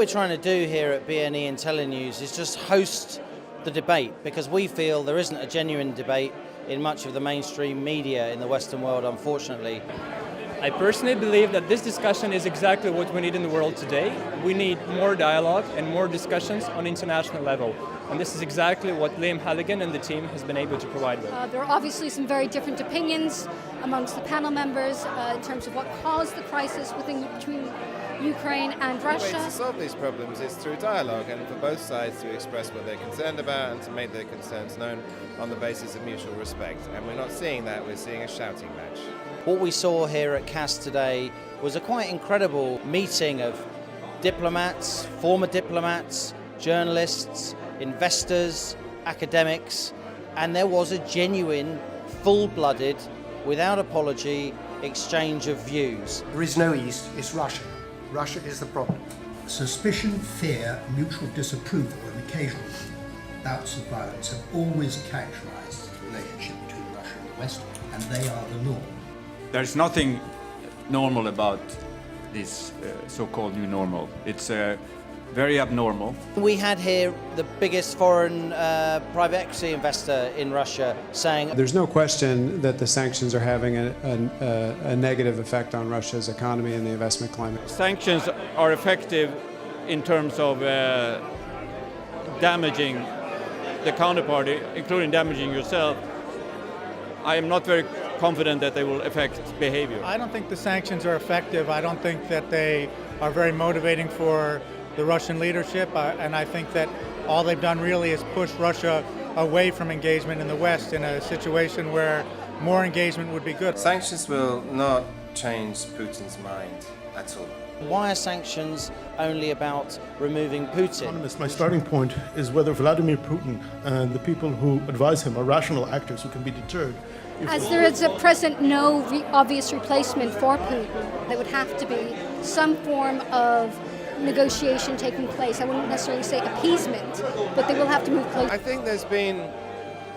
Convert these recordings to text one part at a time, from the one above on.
we're trying to do here at BNE IntelliNews is just host the debate, because we feel there isn't a genuine debate in much of the mainstream media in the Western world, unfortunately. I personally believe that this discussion is exactly what we need in the world today. We need more dialogue and more discussions on international level. And this is exactly what Liam Halligan and the team has been able to provide with. There are obviously some very different opinions amongst the panel members in terms of what caused the crisis between Ukraine and Russia. The way to solve these problems is through dialogue, and for both sides to express what they're concerned about and to make their concerns known on the basis of mutual respect. And we're not seeing that, we're seeing a shouting match. What we saw here at Ctte today was a quite incredible meeting of diplomats, former diplomats, journalists, investors, academics, and there was a genuine, full-blooded, without apology, exchange of views. There is no East, it's Russia. Russia is the problem. Suspicion, fear, mutual disapproval and occasional bouts of violence have always characterised the relationship between Russia and the West, and they are the norm. There's nothing normal about this so-called new normal. It's very abnormal. We had here the biggest foreign private equity investor in Russia saying there's no question that the sanctions are having a negative effect on Russia's economy and the investment climate. Sanctions are effective in terms of damaging the counterparty, including damaging yourself. I am not very confident that they will affect behavior. I don't think the sanctions are effective. I don't think that they are very motivating for the Russian leadership, and I think that all they've done really is push Russia away from engagement in the West in a situation where more engagement would be good. Sanctions will not change Putin's mind at all. why are sanctions only about removing Putin? Economist, my starting point is whether Vladimir Putin and the people who advise him are rational actors who can be deterred. As there is at present no obvious replacement for Putin, there would have to be some form of negotiation taking place. I wouldn't necessarily say appeasement, but they will have to move closer. I think there's been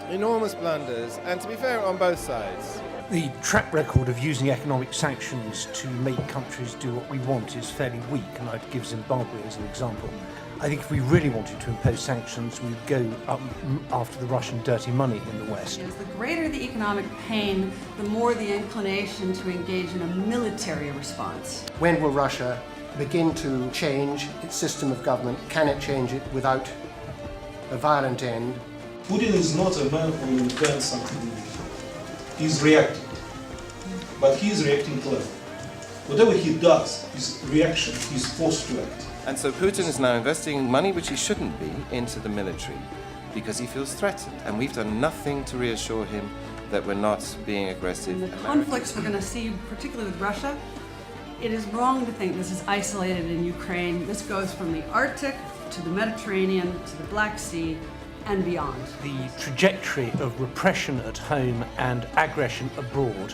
enormous blunders, and to be fair, on both sides. The track record of using economic sanctions to make countries do what we want is fairly weak, and I'd give Zimbabwe as an example. I think if we really wanted to impose sanctions, we'd go up after the Russian dirty money in the West. The greater the economic pain, the more the inclination to engage in a military response. When will Russia begin to change its system of government? Can it change it without a violent end? Putin is not a man who invents something new. He's reacting, but he is reacting cleverly. Whatever he does is reaction, he's forced to act. And so Putin is now investing money which he shouldn't be into the military because he feels threatened. And we've done nothing to reassure him that we're not being aggressive. In the conflicts we're going to see, particularly with Russia, it is wrong to think this is isolated in Ukraine. This goes from the Arctic to the Mediterranean to the Black Sea and beyond. The trajectory of repression at home and aggression abroad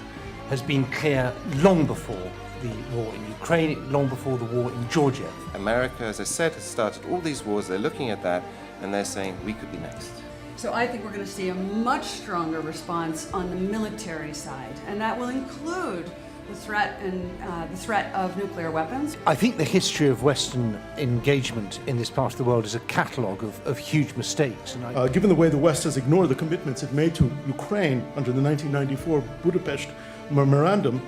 has been clear long before the war in Ukraine, long before the war in Georgia. America, as I said, has started all these wars. They're looking at that and they're saying we could be next. So I think we're going to see a much stronger response on the military side, and that will include the threat of nuclear weapons. I think the history of Western engagement in this part of the world is a catalogue of huge mistakes. And given the way the West has ignored the commitments it made to Ukraine under the 1994 Budapest Memorandum,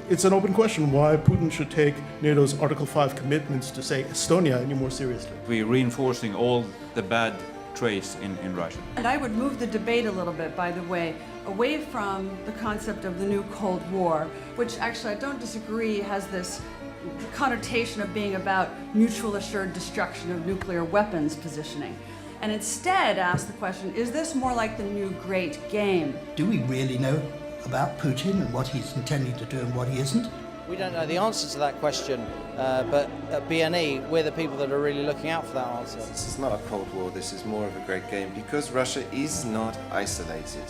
it's an open question why Putin should take NATO's Article 5 commitments to, say, Estonia any more seriously. We're reinforcing all the bad traits in Russia. And I would move the debate a little bit, by the way, away from the concept of the new Cold War, which actually I don't disagree has this connotation of being about mutual assured destruction of nuclear weapons positioning. And instead ask the question, is this more like the new Great Game? Do we really know about Putin and what he's intending to do and what he isn't? We don't know the answer to that question, but at BNE, we're the people that are really looking out for that answer. This is not a Cold War, this is more of a Great Game, because Russia is not isolated,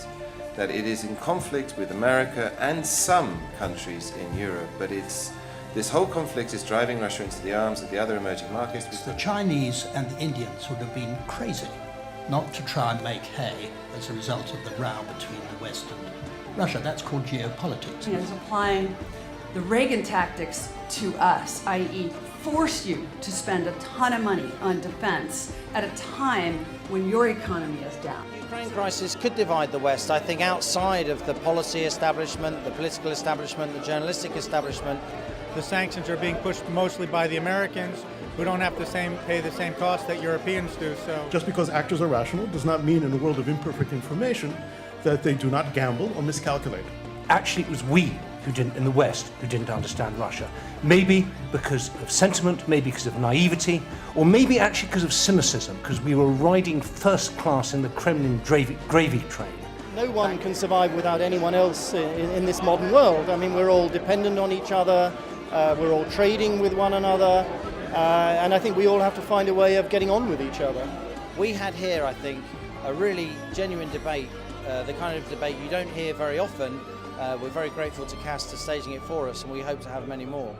that it is in conflict with America and some countries in Europe, but this whole conflict is driving Russia into the arms of the other emerging markets. The Chinese and the Indians would have been crazy not to try and make hay as a result of the row between the West and Russia. That's called geopolitics. It's applying the Reagan tactics to us, i.e. force you to spend a ton of money on defense at a time when your economy is down. The Ukraine crisis could divide the West, I think, outside of the policy establishment, the political establishment, the journalistic establishment. The sanctions are being pushed mostly by the Americans, who don't have to pay the same cost that Europeans do. So Just because actors are rational does not mean in a world of imperfect information that they do not gamble or miscalculate. Actually, it was we who didn't, in the West, who didn't understand Russia. Maybe because of sentiment, maybe because of naivety, or maybe actually because of cynicism, because we were riding first class in the Kremlin gravy train. No one can survive without anyone else in this modern world. I mean, we're all dependent on each other, we're all trading with one another, and I think we all have to find a way of getting on with each other. We had here, I think, a really genuine debate, the kind of debate you don't hear very often. We're very grateful to Ctte for staging it for us, and we hope to have many more.